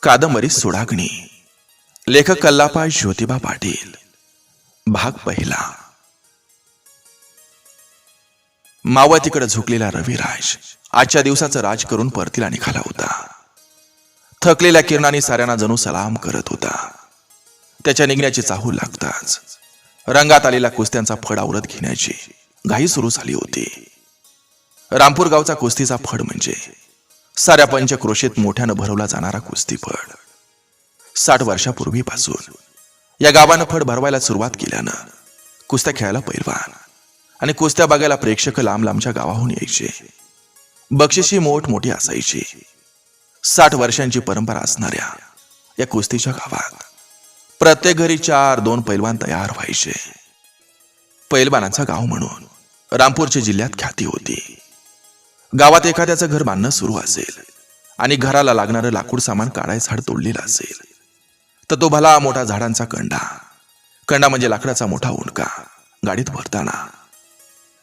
कादंबरी सुडाग्नी, लेखक कल्लापा ज्योतिबा पाटील. भाग पहिला. मावळतीकडे झुकलेला रविराज आजच्या दिवसाचं राज करून परतीला निघाला होता. थकलेल्या किरणाने साऱ्यांना जणू सलाम करत होता. त्याच्या निघण्याची चाहूल लागताच रंगात आलेल्या कुस्त्यांचा फड आवरत घेण्याची घाई सुरू झाली होती. रामपूर गावचा कुस्तीचा फड म्हणजे साऱ्या पंचक्रोशीत मोठ्यानं भरवला जाणारा कुस्ती फड. 60 वर्षापूर्वीपासून या गावानं फड भरवायला सुरुवात केल्यानं कुस्त्या खेळायला पैलवान आणि कुस्त्या बघायला प्रेक्षक लांब लांबच्या गावाहून यायचे. बक्षिशी मोठी असायची. 60 वर्षांची परंपरा असणाऱ्या या कुस्तीच्या गावात प्रत्येक घरी 4-2 पैलवान तयार व्हायचे. पैलवानाचं गाव म्हणून रामपूरच्या जिल्ह्यात ख्याती होती. गावात एखाद्याचं घर बांधणं सुरू असेल आणि घराला लागणारं लाकूड सामान काढायचं झाड तोडलेलं असेल तर तो भला मोठा झाडांचा कंडा म्हणजे लाकडाचा मोठा उंडका गाडीत भरताना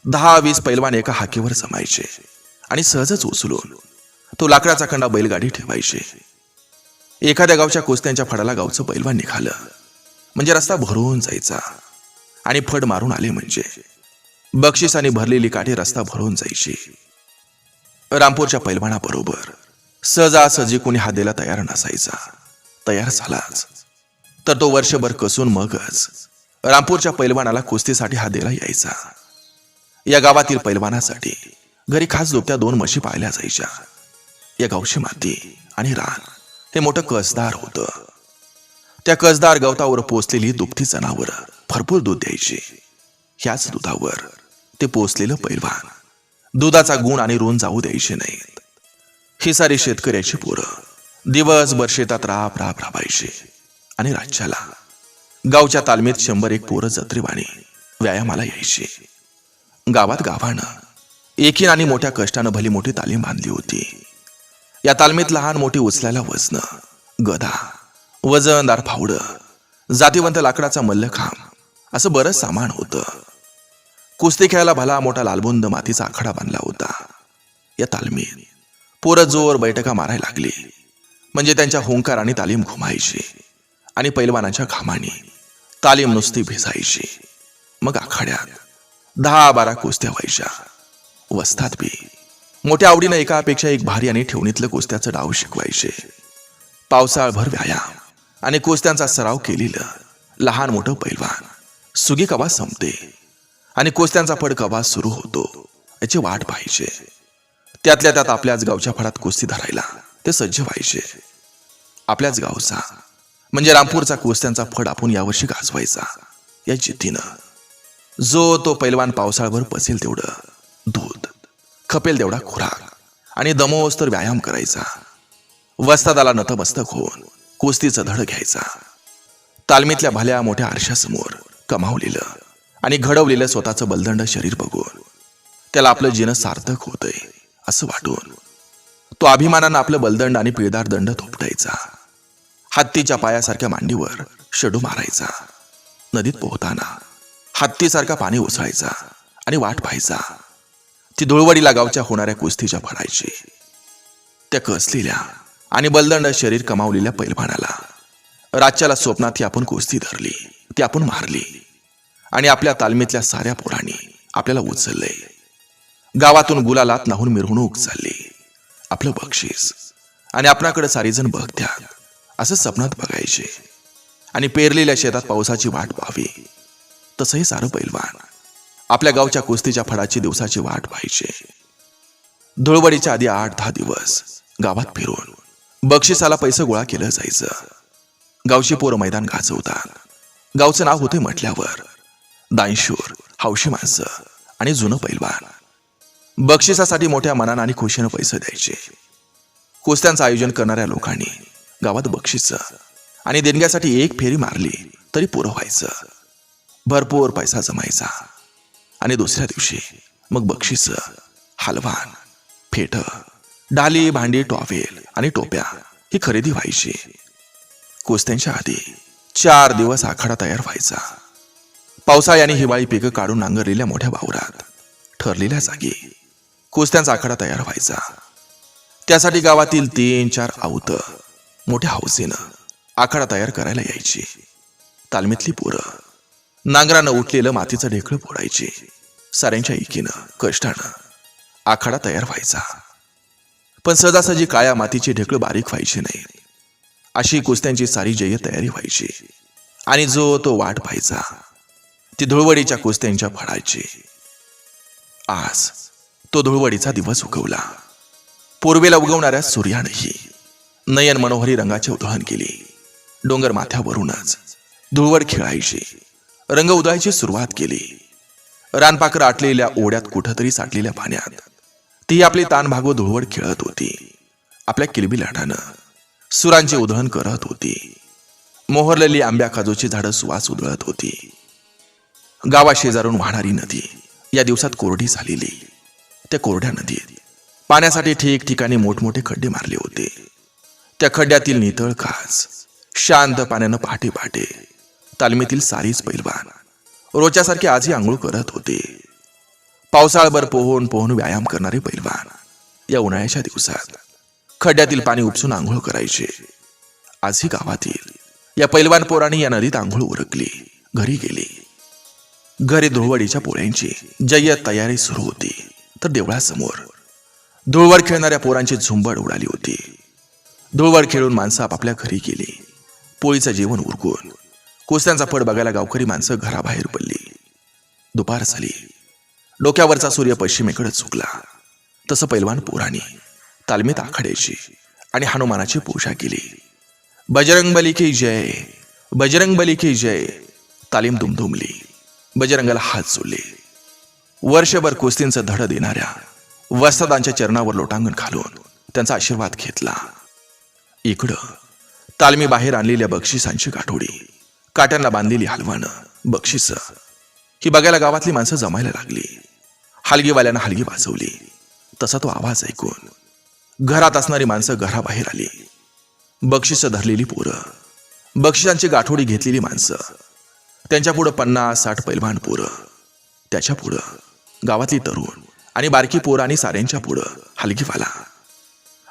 10-20 पैलवान एका हाकेवर जमायचे आणि सहजच उचलून तो लाकडाचा कंडा बैलगाडी ठेवायचे. एखाद्या गावच्या कुस्त्यांच्या फडाला गावचं पैलवान निघालं म्हणजे रस्ता भरून जायचा आणि फड मारून आले म्हणजे बक्षिसाने भरलेली काठी रस्ता भरून जायची. रामपूरच्या पैलवानाबरोबर सहजासहजी कोणी हात द्यायला तयार नसायचा. तयार झालाच तर तो वर्षभर कसून मगच रामपूरच्या पैलवानाला कुस्तीसाठी हात द्यायला यायचा. या गावातील पैलवानासाठी घरी खास दुभत्या 2 म्हशी पाळल्या जायच्या. या गावची माती आणि रान हे मोठं कसदार होतं. त्या कसदार गवतावर पोचलेली दुभती जनावर भरपूर दूध द्यायची. ह्याच दुधावर ते पोचलेलं पैलवान दुधाचा गुण आणि ऋण जाऊ द्यायचे नाहीत. ही सारी शेतकऱ्याची पोरं दिवसभर शेतात राबायचे आणि राज्याला गावच्या तालमीत 100-1 पोरं जत्रेवाणी व्यायामाला यायची. गावानं एकीन आणि मोठ्या कष्टानं भली मोठी तालीम बांधली होती. या तालमीत लहान मोठी उचलायला वजनं, गदा, वजनदार फावडं, जातीवंत लाकडाचा मल्लखांब असं बरंच सामान होतं. कुस्ती खेळायला भला मोठा लालबुंद मातीचा आखाडा बांधला होता. या तालमीत पोरं जोर बैठका मारायला लागली म्हणजे त्यांच्या हुंकाराने तालीम घुमायची आणि पैलवानाच्या घामाने तालीम नुसती भिजायची. मग आखाड्यात 10-12 कुस्त्या व्हायच्या. वस्ताद बी मोठ्या आवडीनं एकापेक्षा एक भारी आणि ठेवणीतलं कुस्त्याचं डाव शिकवायचे. पावसाळभर व्यायाम आणि कुस्त्यांचा सराव केलेलं लहान मोठं पैलवान सुगी कवा संपते आणि कुस्त्यांचा फड कवा सुरू होतो याची वाट पाहायचे. त्यातल्या त्यात आपल्याच गावच्या फडात कुस्ती धरायला ते सज्ज व्हायचे. आपल्याच गावचा म्हणजे रामपूरचा कुस्त्यांचा फड आपण यावर्षी गाजवायचा या जिद्दीनं जो तो पैलवान पावसाळभर पसेल तेवढं दूध, खपेल तेवढा खुराक आणि दमोस्तोर व्यायाम करायचा. वस्तादाला नतमस्तक होऊन कुस्तीचं धड घ्यायचा. तालमीतल्या भल्या मोठ्या आरशासमोर कमावलेलं आणि घडवलेलं स्वतःचं बलदंड शरीर बघून त्याला आपलं जीवन सार्थक होतंय असं वाटून तो अभिमानानं आपलं बलदंड आणि पिळदार दंड थोपटायचा. हत्तीच्या पायासारख्या मांडीवर शेडू मारायचा. नदीत पोहताना हत्तीसारखा पाणी उसळायचा आणि वाट पाहायचा ती धुळवडीला गावच्या होणाऱ्या कुस्तीच्या फडायची. त्या कसलेल्या आणि बलदंड शरीर कमावलेल्या पैलवानाला रातच्याला स्वप्नात ती आपण कुस्ती धरली, ती आपण मारली आणि आपल्या तालमीतल्या साऱ्या पोरांनी आपल्याला उचललंय. गावातून गुलालात नाहून मिरवणूक चालली. आपलं बक्षीस आणि आपणाकडे सारीजण बघत्यात असं सपनात बघायचे आणि पेरलेल्या शेतात पावसाची वाट पाहावी. तसंही सारं पैलवान आपल्या गावच्या कुस्तीच्या फडाची दिवसाची वाट पाहायचे. धुळवडीच्या आधी 8-10 दिवस गावात फिरून बक्षिसाला पैसे गोळा केलं जायचं. गावची पोरं मैदान गाजवतात. गावचं नाव होते म्हटल्यावर दानशूर, हौशी माणसं आणि जुनं पैलवान बक्षिसासाठी मोठ्या मनानं आणि खुशीनं पैसे द्यायचे. कुस्त्यांचं आयोजन करणाऱ्या लोकांनी गावात बक्षिसं आणि देणग्यासाठी एक फेरी मारली तरी पुरं व्हायचं. भरपूर पैसा जमायचा आणि दुसऱ्या दिवशी मग बक्षिसं, हलवान, फेट, डाली, भांडी, टॉवेल आणि टोप्या ही खरेदी व्हायची. कुस्त्यांच्या आधी 4 दिवस आखाडा तयार व्हायचा. पावसाळी आणि हिवाळी पिकं काढून नांगरलेल्या मोठ्या वावरात ठरलेल्या जागी कुस्त्यांचा आखाडा तयार व्हायचा. त्यासाठी गावातील 3-4 आवतं मोठ्या हौसेनं आखाडा तयार करायला यायची. तालमीतली पोरं नांगरानं उठलेलं मातीचं ढेकळं फोडायची. साऱ्यांच्या एकीनं कष्टानं आखाडा तयार व्हायचा. पण सहजासहजी काळ्या मातीची ढेकळं बारीक व्हायची नाही. अशी कुस्त्यांची सारी जय तयारी व्हायची. आणि जो तो वाट पाहायचा ती धुळवडीच्या कुस्त्यांच्या फळाची. आज तो धुळवडीचा दिवस उगवला. पूर्वेला उगवणाऱ्या सूर्यानेही नयन मनोहरी रंगाची उधळण केली. डोंगर माथ्यावरूनच धुळवड खेळायची, रंग उधळायची सुरुवात केली. रानपाखरं आटलेल्या ओढ्यात कुठंतरी साठलेल्या पाण्यात ती आपली ताण भागवत धुळवड खेळत होती. आपल्या किलबिलाटानं सुरांची उधळण करत होती. मोहरलेली आंब्या काजूची झाडं सुवास उधळत होती. गावाशेजारून वाहणारी नदी या दिवसात कोरडी झालेली. त्या कोरड्या नदीत पाण्यासाठी ठिकठिकाणी मोठमोठे खड्डे मारले होते. त्या खड्ड्यातील नितळ कास शांत पाण्यानं पहाटे पहाटे तालमीतील सारीच पैलवान रोजच्यासारखे आजही आंघोळ करत होते. पावसाळभर पोहून पोहून व्यायाम करणारे पैलवान या उन्हाळ्याच्या दिवसात खड्ड्यातील पाणी उपसून आंघोळ करायचे. आजही गावातील या पैलवान पोरांनी या नदीत आंघोळ उरकली, घरी गेली. घरी धुळवडीच्या पोळ्यांची जय्यत तयारी सुरू होती. तर देवळासमोर धुळवड खेळणाऱ्या पोरांची झुंबड उडाली होती. धुळवड खेळून माणसं आपापल्या घरी गेली. पोळीचं जेवण उरकून कुस्त्यांचा फड बघायला गावकरी माणसं घराबाहेर पडली. दुपार झाली. डोक्यावरचा सूर्य पश्चिमेकडे झुकला. तसं पैलवान पोरांनी तालमीत आखाड्याची आणि हनुमानाची पूजा केली. बजरंगबली की जय, बजरंगबली की जय. तालीम दुमदुमली. बजरंगाला हात जोडले. वर्षभर कुस्तींचं धड देणाऱ्या वस्तादांच्या चरणावर लोटांगण घालून त्यांचा आशीर्वाद घेतला. इकडं तालमी बाहेर आणलेल्या बक्षिसांची गाठोडी, काट्यांना बांधलेली हलवानं, बक्षिसं ही बघायला गावातली माणसं जमायला लागली. हलगीवाल्यानं हलगी वाजवली. तसा तो आवाज ऐकून घरात असणारी माणसं घराबाहेर आली. बक्षिसं धरलेली पोरं, बक्षिसांची गाठोडी घेतलेली माणसं, त्यांच्या पुढं 50-60 पैलवान पोरं, त्याच्या पुढं गावातली तरुण आणि बारकी पोरं आणि साऱ्यांच्या पुढं हलगीवाला.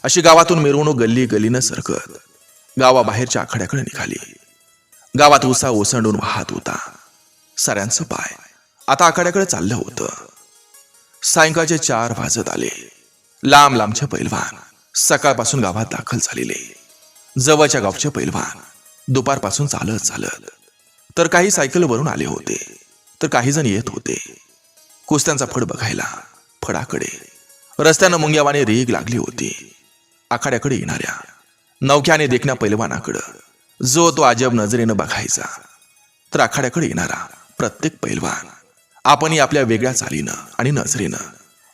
अशी गावातून मिरवणूक गल्ली गल्लीनं सरकत गावाबाहेरच्या आखाड्याकडे निघाली. गावात उत्साह ओसंडून वाहत होता. साऱ्यांचं पाय आता आखाड्याकडे चाललं होतं. सायंकाळचे 4 वाजत आले. लांब लांबचे पैलवान सकाळपासून गावात दाखल झालेले. जवळच्या गावचे पैलवान दुपारपासून चालत चालत, तर काही सायकलवरून आले होते, तर काही जण येत होते कुस्त्यांचा फड बघायला. फडाकडे रस्त्यानं मुंग्यावाने रेग लागली होती. आखाड्याकडे येणाऱ्या नवख्या आणि देखण्या पैलवानाकडं जो तो अजब नजरेनं बघायचा. तर आखाड्याकडे येणारा प्रत्येक पैलवान आपणही आपल्या वेगळ्या चालीनं आणि नजरेनं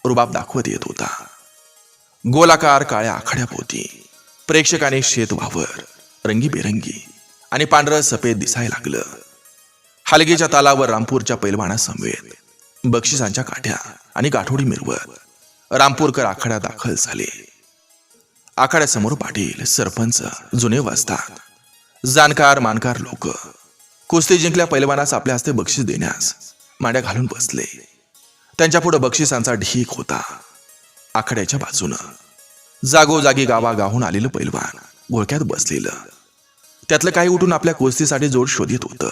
रुबाब दाखवत येत होता. गोलाकार काळ्या आखाड्याभोवती प्रेक्षकाने शेत वावर रंगीबेरंगी आणि पांढरं सफेद दिसायला लागलं. हलगीच्या तालावर रामपूरच्या पैलवानासमवेत बक्षिसांच्या काठ्या आणि गाठोडी मिरवत रामपूरकर आखाड्यात दाखल झाले. आखाड्यासमोर पाटील, सरपंच, जुने वस्ताद, जाणकार मानकार लोक कुस्ती जिंकल्या पैलवानास आपल्या हस्ते बक्षीस देण्यास मांड्या घालून बसले. त्यांच्या पुढे बक्षिसांचा ढीक होता. आखाड्याच्या बाजूनं जागोजागी गावागाहून आलेलं पैलवान घोळक्यात बसलेलं. त्यातलं काही उठून आपल्या कुस्तीसाठी जोड शोधित होतं,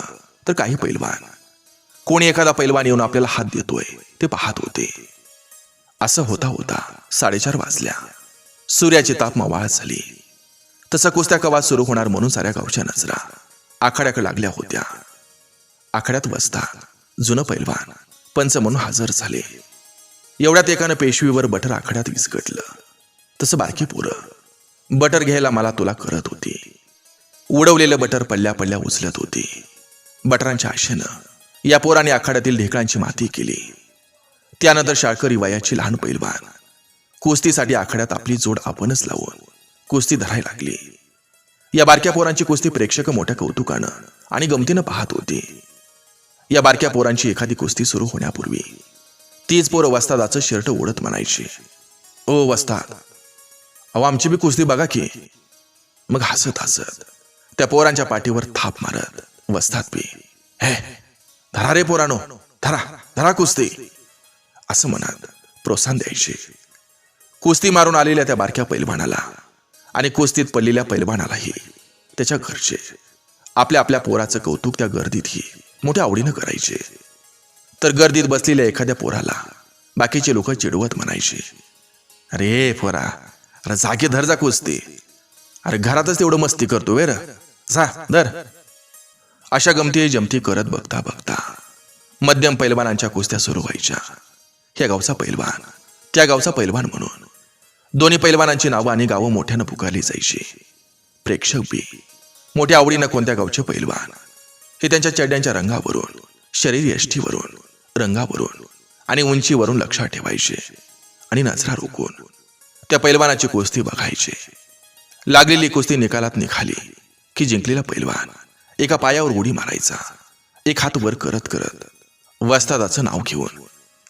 तर काही पैलवान कोणी एखादा पैलवान येऊन आपल्याला हात देतोय ते पाहत होते. असं होता होता 4:30 वाजल्या. सूर्याची ताप मवाळ झाली. तसं कुस्त्या कवा सुरू होणार म्हणून साऱ्या गावच्या नजरा आखाड्याकडे लागल्या होत्या. आखाड्यात वस्ताद, जुनं पैलवान पंच म्हणून हजर झाले. एवढ्यात एकानं पेशवीवर बटर आखाड्यात विस्कटलं. तसं बारकी पोरं बटर घ्यायला मला तुला करत होती. उडवलेलं बटर पडल्या पडल्या उचलत होती. बटरांच्या आशेनं या पोराने आखाड्यातील ढेकळांची माती केली. त्यानंतर शाळकरी वयाची लहान पैलवान कुस्तीसाठी आखाड्यात आपली जोड आपणच लावून कुस्ती धरायला लागली. या बारक्या पोरांची कुस्ती प्रेक्षक मोठ्या कौतुकानं आणि गमतीनं पाहत होती. या बारक्या पोरांची एखादी कुस्ती सुरू होण्यापूर्वी तीच पोरं वस्तादाचं शर्ट ओढत म्हणायची, ओ वस्ताद, अहो आमची बी कुस्ती बघा की. मग हसत हसत त्या पोरांच्या पाठीवर थाप मारत वस्ताद बी, हे धरा रे पोरानो, धरा धरा कुस्ती, असं म्हणत प्रोत्साहन द्यायचे. कुस्ती मारून आलेल्या त्या बारक्या पैलवानाला आणि कुस्तीत पडलेल्या पैलवानालाही त्याच्या घरचे आपल्या आपल्या पोराचं कौतुक त्या गर्दीतही मोठ्या आवडीनं करायचे. तर गर्दीत बसलेल्या एखाद्या पोराला बाकीचे लोक चिडवत म्हणायचे, अरे पोरा, अरे जागे धर जा कुस्ती, अरे घरातच तेवढं मस्ती करतो वे र, जा धर. अशा गमती जमती करत बघता बघता मध्यम पैलवानांच्या कुस्त्या सुरू व्हायच्या. ह्या गावचा पैलवान, त्या गावचा पैलवान म्हणून दोन्ही पैलवानांची नावं आणि गावं मोठ्यानं पुकारली जायची. प्रेक्षक बी मोठ्या आवडीनं कोणत्या गावचे पैलवान हे त्यांच्या चड्ड्यांच्या रंगावरून, शरीर यष्टीवरून, रंगावरून आणि उंचीवरून लक्षात ठेवायचे आणि नजरा रोखून त्या पैलवानाची कुस्ती बघायचे. लागलेली कुस्ती निकालात निघाली की जिंकलेला पैलवान एका पायावर उडी मारायचा. एक हात वर करत करत वस्तादाचं नाव घेऊन,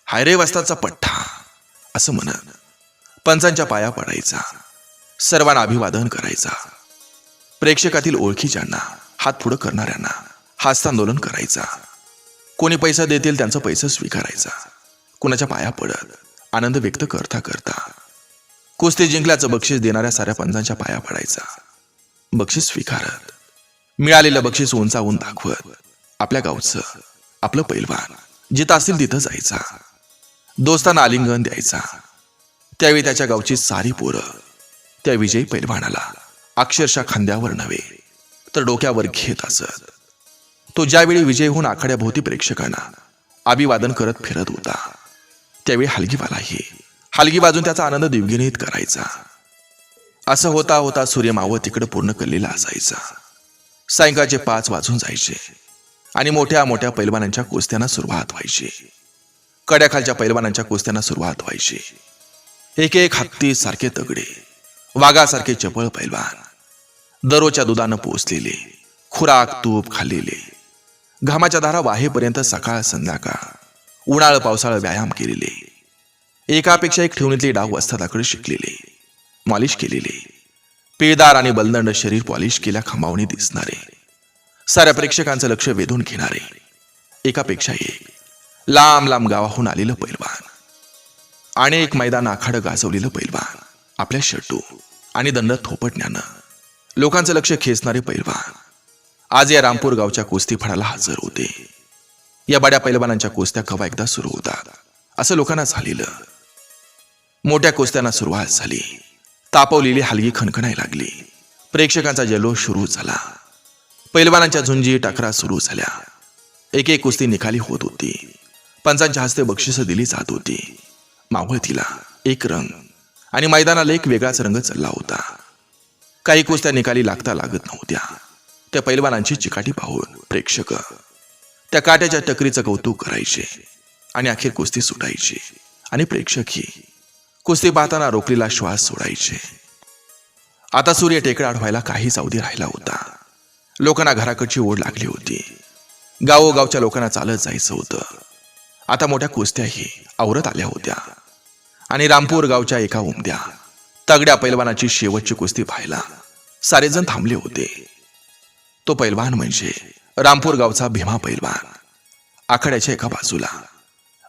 हाय रे वस्तादचा पठ्ठा असं म्हणत पंचांच्या पाया पडायचा. सर्वांना अभिवादन करायचा. प्रेक्षकातील ओळखीच्यांना, हात पुढं करणाऱ्यांना हस्तांदोलन करायचा. कोणी पैसा देतील त्यांचं पैसा स्वीकारायचा. कुणाच्या पाया पडत आनंद व्यक्त करता करता कुस्ती जिंकल्याचं बक्षीस देणाऱ्या साऱ्या पंचांच्या पाया पडायचा. बक्षीस स्वीकारत मिळालेलं बक्षीस उंचावून दाखवत आपल्या गावचं, आपलं पैलवान जिथं असतील तिथं जायचा. दोस्तांना आलिंगन द्यायचा. त्यावेळी त्याच्या गावची सारी पोरं त्या विजयी पैलवानाला अक्षरशः खांद्यावर नव्हे तर डोक्यावर घेत असत. तो ज्यावेळी विजय होऊन आखाड्याभोवती प्रेक्षकांना अभिवादन करत फिरत होता, त्यावेळी हलगीवालाही हलगी वाजून त्याचा आनंद द्विगुणित करायचा. असं होता होता सूर्य मावळ तिकडे पूर्ण कल्लेला असायचा. सायंकाळचे 5 वाजून जायचे आणि मोठ्या मोठ्या पैलवानांच्या कुस्त्यांना सुरुवात व्हायची. कड्याखालच्या पैलवानांच्या कुस्त्यांना सुरुवात व्हायची. एक एक हत्ती सारखे तगडे, वाघासारखे चपळ पैलवान, दररोजच्या दुधानं पोचलेले, खुराक तूप खाल्लेले, घामाच्या धारा वाहेपर्यंत सकाळ संध्याकाळ उन्हाळ पावसाळ व्यायाम केलेले, एकापेक्षा एक ठेवणीतले डाव वस्तादाकडे शिकलेले, मॉलिश केलेले, पिळदार आणि बलदंड शरीर पॉलिश केल्या खांबावणी दिसणारे, साऱ्या प्रेक्षकांचं लक्ष वेधून घेणारे, एकापेक्षा एक लांब लांब गावाहून आलेलं पैलवान, अनेक मैदान आखाडं गाजवलेलं पैलवान, आपल्या शट्टू आणि दंड थोपटण्यानं लोकांचं लक्ष खेचणारे पैलवान आज या रामपूर गावच्या कुस्ती फळाला हजर होते. या बड्या पैलवानांच्या कुस्त्या कवा एकदा सुरू होतात असं लोकांना झालेलं. मोठ्या कुस्त्यांना सुरुवात झाली. तापवलेली हलगी खणखणाय लागली. प्रेक्षकांचा जल्लोष सुरू झाला. पैलवानांच्या झुंजी टकरा सुरू झाल्या. एक एक कुस्ती निकाली होत होती. पंचांच्या हस्ते बक्षिसं दिली जात होती. मावळतीला एक रंग आणि मैदानाला एक वेगळाच रंग चढला होता. काही कुस्त्या निकाली लागता लागत नव्हत्या. त्या पैलवानांची चिकाटी पाहून प्रेक्षक त्या काट्याच्या टकरीचं कौतुक करायचे आणि अखेर कुस्ती सुटायची आणि प्रेक्षकही कुस्ती पाहताना रोखलेला श्वास सोडायचे. आता सूर्य टेकडा अडवायला काहीच अवधी राहिला होता. लोकांना घराकडची ओढ लागली होती. गावोगावच्या लोकांना चालत जायचं होतं. आता मोठ्या कुस्त्याही आवरत आल्या होत्या आणि रामपूर गावच्या एका उमद्या तगड्या पैलवानाची शेवटची कुस्ती पाहायला सारेजण थांबले होते. तो पैलवान म्हणजे रामपूर गावचा भीमा पैलवान. आखाड्याच्या एका बाजूला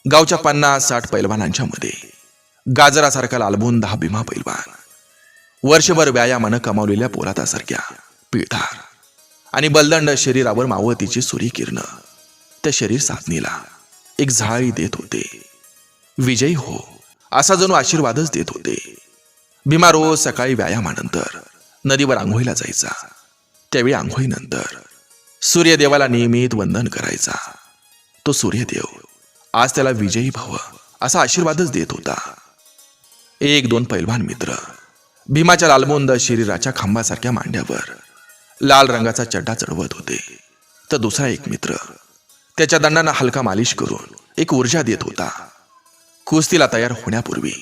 गावच्या 50-60 पैलवानांच्या मध्ये गाजरासारखा लालबुंद हा भीमा पैलवान. वर्षभर व्यायामानं कमावलेल्या पोलादासारख्या पिळधार आणि बलदंड शरीरावर मावळतीची सूर्य किरण त्या शरीर साधनीला एक झाळी देत होते. विजयी हो असा जणू आशीर्वादच देत होते. भीमा रोज सकाळी व्यायामानंतर नदीवर आंघोळीला जायचा. त्यावेळी आंघोळीनंतर सूर्यदेवाला नियमित वंदन करायचा. तो सूर्यदेव आज त्याला विजयी भव असा आशीर्वादच देत होता. 1-2 पैलवान मित्र भीमाच्या लालबुंद शरीराच्या खांबासारख्या मांड्यावर लाल रंगाचा चड्डा चढवत होते. तर दुसरा एक मित्र त्याच्या दंडांना हलका मालिश करून एक ऊर्जा देत होता. कुस्तीला तयार होण्यापूर्वी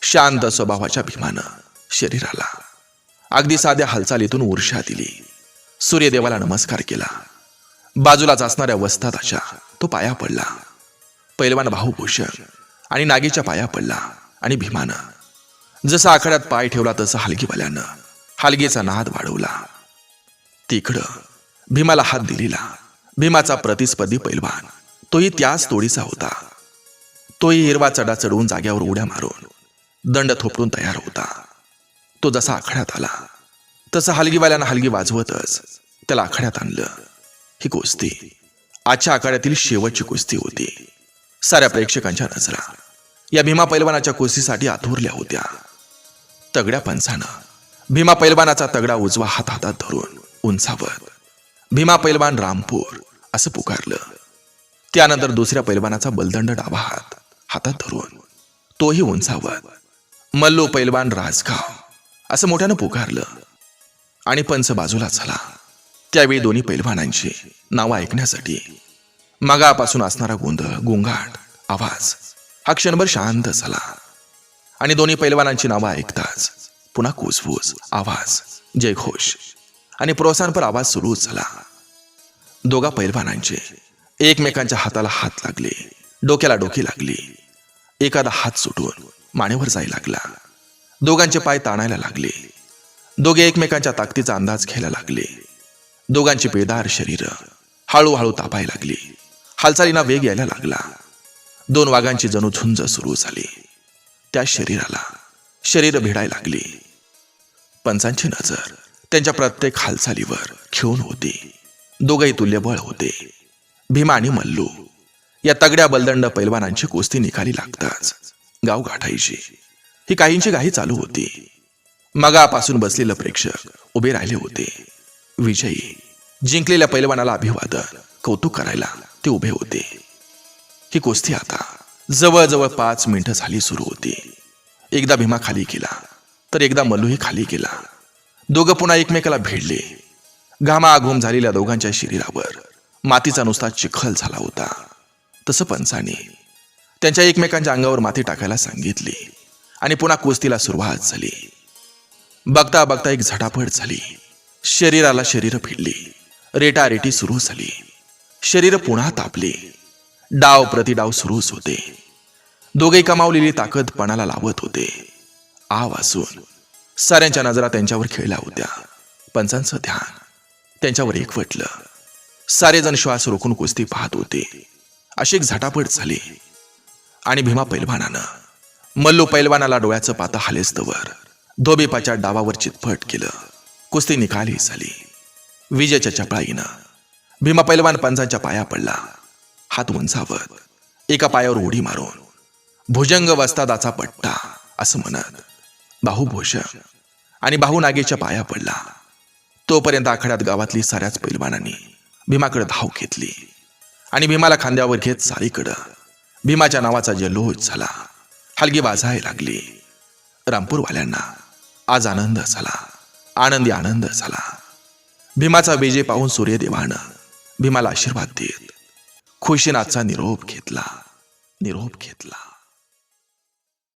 शांत स्वभावाच्या भीमानं शरीराला अगदी साध्या हालचालीतून ऊर्जा दिली. सूर्यदेवाला नमस्कार केला. बाजूलाच असणाऱ्या वस्तादाच्या तो पाया पडला. पैलवान भाऊभूषण आणि नागीच्या पाया पडला आणि भीमानं जसा आखाड्यात पाय ठेवला तसं हलगीवाल्यानं हलगीचा नाद वाढवला. तिकडं भीमाला हात दिलेला भीमाचा प्रतिस्पर्धी पैलवान तोही त्याच तोडीचा होता. तोही हिरवा चढा चढवून जाग्यावर उड्या मारून दंड थोपटून तयार होता. तो जसा आखाड्यात आला तसं हलगीवाल्यानं हलगी वाजवतच त्याला आखाड्यात आणलं. ही कुस्ती आजच्या आखाड्यातील शेवटची कुस्ती होती. साऱ्या प्रेक्षकांच्या नजरा या भीमा पैलवानाच्या कुस्तीसाठी आतुरल्या होत्या. तगड्या पंचानं भीमा पैलवानाचा तगडा उजवा हात हातात धरून उंचावत भीमा पैलवान रामपूर असं पुकारलं. त्यानंतर दुसऱ्या पैलवानाचा बलदंड डावा हात हातात धरून तोही उंचावत मल्लू पैलवान राजगाव असं मोठ्यानं पुकारलं आणि पंच बाजूला झाला. त्यावेळी दोन्ही पैलवानांची नावं ऐकण्यासाठी मगापासून असणारा गोंधळ गोंगाट आवाज हा क्षणभर शांत झाला आणि दोन्ही पैलवानांची नावं ऐकताच पुन्हा कुजबूज आवाज, जयघोष आणि प्रोत्साहनपर आवाज सुरू झाला. दोघा पैलवानांचे एकमेकांच्या हाताला हात लागले, डोक्याला डोकी लागली. एखादा हात सुटून मानेवर जायला लागला. दोघांचे पाय ताणायला लागले. दोघे एकमेकांच्या ताकदीचा अंदाज घ्यायला लागले. दोघांची पेदार शरीर हळूहळू तापायला लागली. हालचालींना वेग यायला लागला. दोन वाघांची जणू झुंज सुरू झाली. त्या शरीराला शरीर भिडायला लागली. पंचांची नजर त्यांच्या प्रत्येक हालचालीवर खिळून होती. दोघंही तुल्यबळ होते. भीमा आणि मल्लू या तगड्या बलदंड पैलवानांची कुस्ती निकाली लागताच गाव गाठायची ही काहींची घाई चालू होती. मगापासून बसलेलं प्रेक्षक उभे राहिले होते. विजयी जिंकलेल्या पैलवानाला अभिवादन कौतुक करायला ते उभे होते. ही कुस्ती आता जवळजवळ 5 मिनिटं झाली सुरू होती. एकदा भीमा खाली गेला तर एकदा मल्लूही खाली गेला. दोघं पुन्हा एकमेकाला भिडले. घामाघूम झालेल्या दोघांच्या शरीरावर मातीचा नुसता चिखल झाला होता. तसं पंचाने त्यांच्या एकमेकांच्या अंगावर माती टाकायला सांगितली आणि पुन्हा कुस्तीला सुरुवात झाली. बघता बघता एक झटापट झाली. शरीराला शरीर भिडली. रेटारेटी सुरू झाली. शरीर पुन्हा तापली. डाव प्रतिडाव सुरूच होते. दोघेही कमावलेली ताकद पणाला लावत होते. आव असून साऱ्यांच्या नजरा त्यांच्यावर खेळल्या होत्या. पंचांचं ध्यान त्यांच्यावर एकवटलं. सारेजण श्वास रोखून कुस्ती पाहत होते. अशी एक झटापट झाली आणि भीमा पैलवानानं मल्लू पैलवानाला डोळ्याचं पाता हालेस्तवर धोबीपाच्या डावावर चितपट केलं. कुस्ती निकाली झाली. विजेच्या चपळाईनं भीमा पैलवान पंचांच्या पाया पडला. हात उंचावत एका पायावर उडी मारून भुजंग वस्तादाचा पट्टा असं म्हणत बाहुभूषण आणि बाहुनागेच्या पाया पडला. तोपर्यंत आखाड्यात गावातली साऱ्याच पैलवानांनी भीमाकडे धाव घेतली आणि भीमाला खांद्यावर घेत सारीकडं भीमाच्या नावाचा जल्लोष झाला. हलगी वाजायला लागली. रामपूरवाल्यांना आज आनंद झाला. आनंदी आनंद झाला. भीमाचा विजय पाहून सूर्यदेवानं भीमाला आशीर्वाद देत खुशीनाथचा निरोप घेतला.